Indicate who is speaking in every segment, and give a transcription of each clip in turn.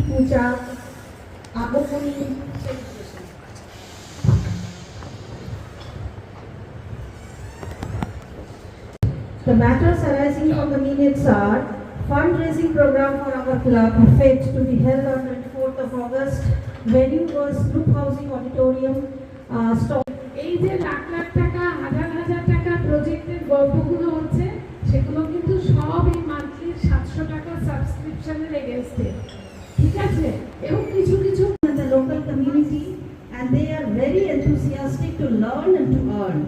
Speaker 1: Puja Agamani The matters arising from the minutes are fundraising program for our club FET to be held on 24th of August. Venue was Group Housing Auditorium.
Speaker 2: এই যে লাখ লাখ টাকা হাজার হাজার টাকা প্রজেক্টের গল্পগুলো হচ্ছে সেগুলো কিন্তু সব এই মান্থলি 700 টাকা সাবস্ক্রিপশনের এগেইনস্টে, ঠিক আছে? এবং কিছু কিছু
Speaker 1: the local community and they are very enthusiastic to learn and to earn.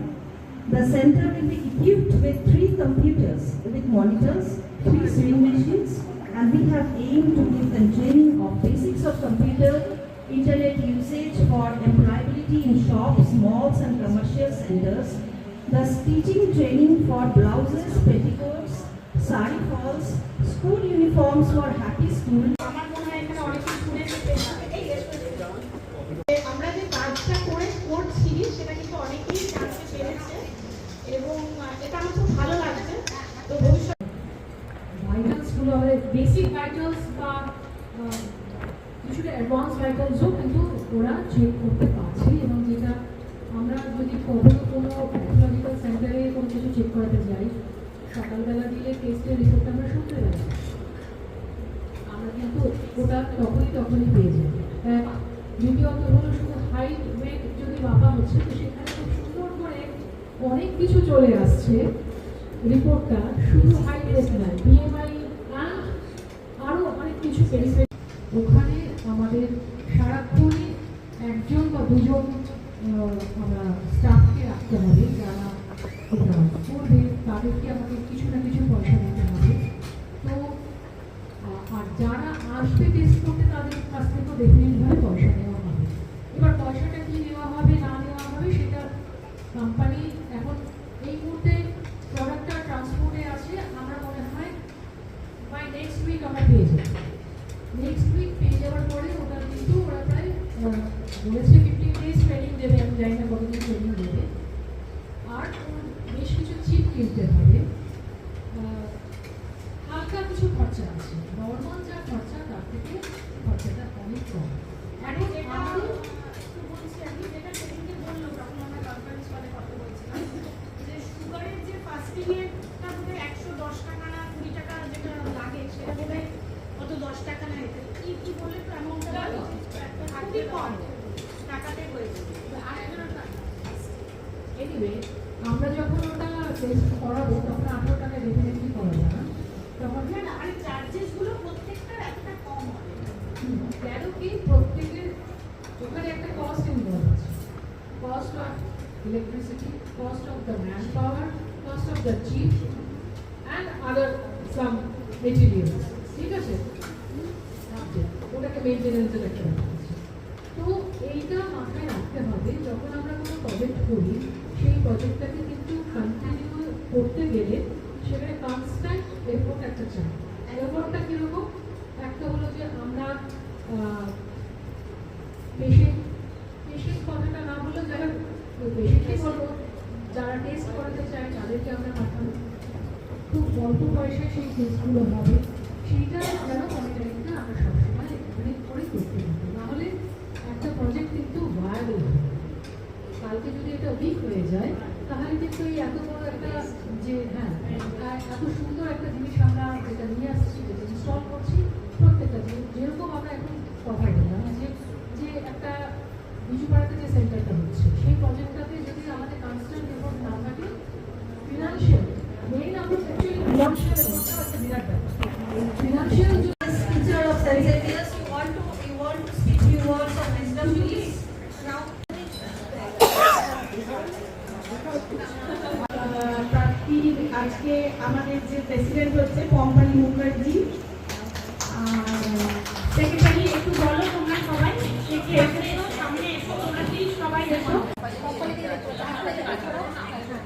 Speaker 1: The center will be equipped with 3 computers with monitors, 3 sewing machines, and we have aimed to give them training of basics of computer, internet usage for employability in shops, malls and commercial centers, thus teaching training for blouses, petticoats, sari falls, school uniforms for happy school.
Speaker 2: আমরা যে কাজটা করছি সেটা কিন্তু অনেকেই জানতে পেরেছে এবং এটা আমার খুব ভালো লাগছে। তো ভবিষ্যৎ ভাইটালসগুলো আমাদের বেসিক ভাইটালস বা কিছুটা অ্যাডভান্স ভাইটালসও কিন্তু ওরা চেক করতে পারছে এবং যেটা আমরা যদি কখনো কোনো প্যাথোলজিক্যাল সেন্টারে কোনো কিছু চেক করাতে যাই, সকালবেলা দিলে টেস্টের রিপোর্টটা আমরা শুনতে পারি, আমরা কিন্তু ওটা তখনই পেয়ে যাই। দ্বিতীয়ত হলো শুধু হাইট ওয়েট যদি মাপা হচ্ছে তো সেখানে খুব সুন্দর করে অনেক কিছু চলে আসছে রিপোর্টটা, শুধু হাইট ওয়েট নয়, বিএমআই অ্যান্ড আরও অনেক কিছু বেনিফিট। ওখানে আমাদের সারাক্ষণই একজন বা দুজন আমরা স্টাফকে রাখতে হবে যারা করবে, তাদেরকে আমাদের কিছু না কিছু পয়সা দিতে হবে। তো আর যারা আসবে টেস্ট করতে তাদের কাছ থেকেও ডেফিনেটভাবে পয়সা নেওয়া হবে। এবার পয়সাটা কি নেওয়া হবে না নেওয়া হবে সেটা কোম্পানি এখন এই মুহূর্তে প্রোডাক্টটা ট্রান্সপোর্টে আছে, আমরা মনে হয় বাই নেক্সট উইক আমরা পেয়ে যাব। নেক্সট উইক পেয়ে যাওয়ার পরে ওটা কিন্তু ওরা প্রায় বলেছে 15 days ট্রেনিং দেবে, আমি জানি না কতদিন ট্রেনিং দেবে। আর বেশ কিছু চিপ কিনতে হবে, হালকা কিছু খরচা আছে, নর্মাল যা খরচা তার থেকে খরচাটা অনেক কম। এখন বলছি আমি যেটা সেদিনকে বললো তখন আমরা কনফারেন্স কলে কথা বলছিলাম যে সুগারের যে ফাস্টিংয়েরটা বোধ হয় 110 টাকা না 20 টাকা যেটা লাগে সেটা বোধ হয় কত 10 টাকা না, এটা কি বললে তো অ্যামাউন্টটা খুবই কম টাকাতে হয়ে যাবে। এনিওয়ে আমরা যখন ওটা টেস্ট করাবো তখন 18 টাকা ডেফিনেটলি করাবো না, তখন না আর চার্জেসগুলো প্রত্যেকটার একটা কম হবে। কেন কি প্রত্যেকের ওখানে একটা কস্ট ইনভলভ আছে, cost of electricity, cost of the man power, cost of the chip and other some materials, ঠিক আছে? ওটাকে মেনটেন্যান্সের একটা ব্যাপার আছে। তো এইটা মাথায় রাখতে হবে যখন আমরা কোনো প্রজেক্ট করি, সেই প্রজেক্টটাকে কিন্তু কন্টিনিউ করতে গেলে সেখানে কনস্ট্যান্ট এফোর্ট একটা চাই। এফোর্টটা কীরকম? একটা হলো যে আমরা পেশেন্ট কথাটা না বললেও যারা পেশেন্টই বলবো, যারা টেস্ট করাতে চায় তাদেরকে আমরা পাঠাবো, খুব অল্প পয়সায় সেই টেস্টগুলো হবে, সেইটা যেন মনিটরিংটা আমরা সবসময় এখানে করে করতে পারি, নাহলে একটা প্রজেক্ট কিন্তু ভায়াবল হবে। কালকে যদি এটা উইক হয়ে যায় তাহলে কিন্তু এই এত বড় একটা যে এত সুন্দর একটা জিনিস আমরা যেটা নিয়ে আসছি, যেটা ইনস্টল করছি, প্রত্যেকটা যেরকম আমরা এখন কথা বললাম যে একটা বিজুপাড়াতে যে সেন্টারটা হচ্ছে সেই প্রজেক্টটাতে যদি আমাদের কনস্ট্যান্ট এফোর্ট না থাকে, ফিনান্সিয়াল মেইন আমরা অ্যাকচুয়ালি ফিনান্সিয়াল এফোর্টটা একটা বিরাট ব্যাপার। Financial
Speaker 1: Teacher of St. Xavier's, you want to speak few words of wisdom, please? Now.
Speaker 2: আজকে আমাদের যে প্রেসিডেন্ট হচ্ছে পম্পালি মুখার্জি, সেক্রেটারি একটু বলো তোমরা সবাই এসো, সামনে এসো, তোমরা প্লিজ সবাই এসো।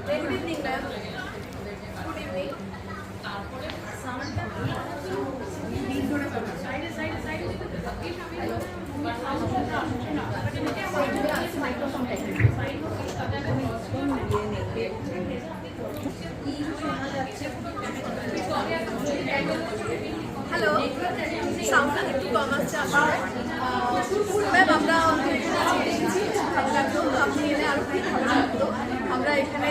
Speaker 2: Good evening, ma'am. Good evening.
Speaker 3: Hello, সাউন্ডটা একটু কম আসছে আসলে। ম্যাম আমরা এসেছি, ভালো লাগলো, আপনি এলে আরও খুব ভালো লাগতো। আমরা এখানে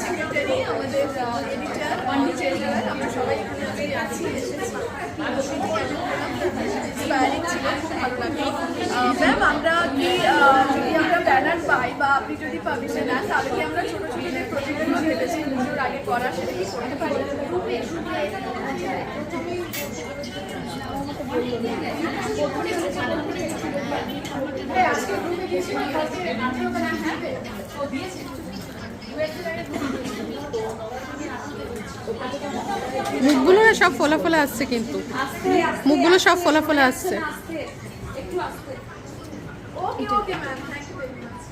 Speaker 3: সেক্রেটারি, আমাদের এডিটার, ট্রেজারার, আমরা সবাই এখানে আছি, এসেছি। ইন্সপায়ারিং ছিল, খুব ভালো লাগলো। ম্যাম আমরা কি যদি আমরা ব্যানার পাই বা আপনি যদি পারমিশন নেন, তাহলে কি আমরা ছোটো ছোটো যে প্রজেক্টগুলো ভেবেছি পুজোর আগে করা, সেটা কি করতে পারি?
Speaker 4: মুখগুলো না সব ফোলা ফোলা আসছে, কিন্তু মুখগুলো সব ফোলা ফোলা আসছে।
Speaker 3: Okay okay ma'am, thank you very much.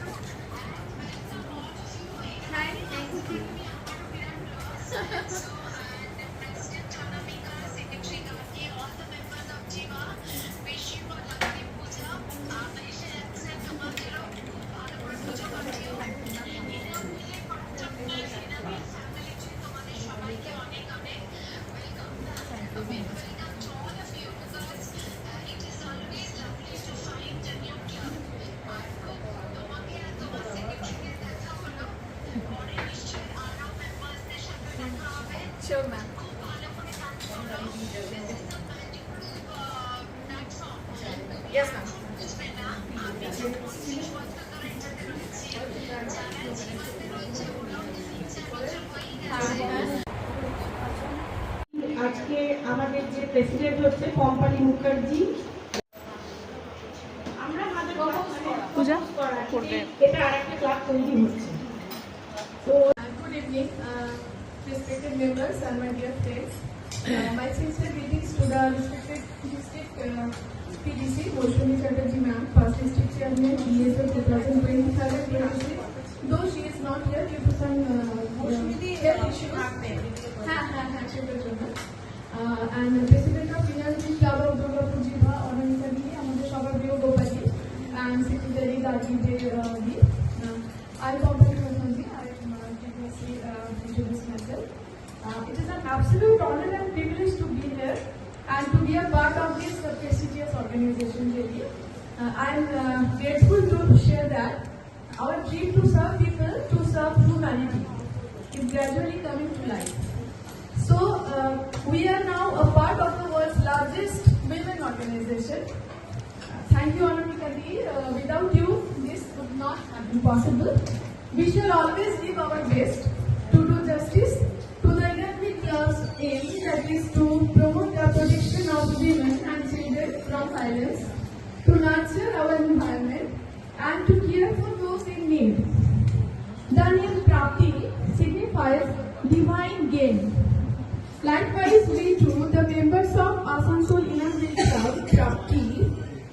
Speaker 3: Sure, ma'am. Yes, ma'am.
Speaker 5: আজকে আমাদের যে প্রেসিডেন্ট হচ্ছে পম্পালি মুখার্জি, আমরা
Speaker 4: পূজা
Speaker 5: করবে, এটা আরেকটা ক্লাব তৈরি হচ্ছে। তো
Speaker 3: Good evening, respected members and my dear friends. My sincere greetings to the respected district PDC, Moshumi Chatterjee ma'am, first district chairman, ESL 2025-26. Though she is not here due to some health issues. সেটার জন্য। And president of Energy Club of Durgapur Jiva, Anamika Di, আমাদের সবার প্রিয় Gopali, and secretary Rajiv Di. I company Mohanji, I previously introduced myself. It is an absolute honor and privilege to be here and to be a part of this prestigious organization really. I am grateful to share that our dream to serve people, to serve humanity is gradually coming to life. So we are now a part of the world's largest women organization. Thank you, Anamika Di. Without you, this would not have been possible. We shall always give our best to do justice to the Energy Club's aim, that is to promote the protection of women and children from violence, to nurture our environment, and to care for those in need. The name Prapti signifies divine gain. Likewise, we too, the members of Asansol Energy Club, Prapti,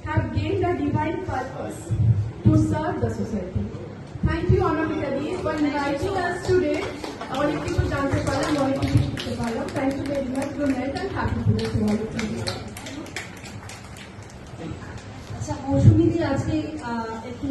Speaker 3: have gained a divine purpose to serve the society. Thank you, Anamika Di, for inviting us today. অনেক কিছু জানতে পারলাম, অনেক কিছু শিখতে পারলাম। Thank you very much. Good night and happy Puja to all of you.
Speaker 1: আচ্ছা, মৌসুমী দি আজকে একটু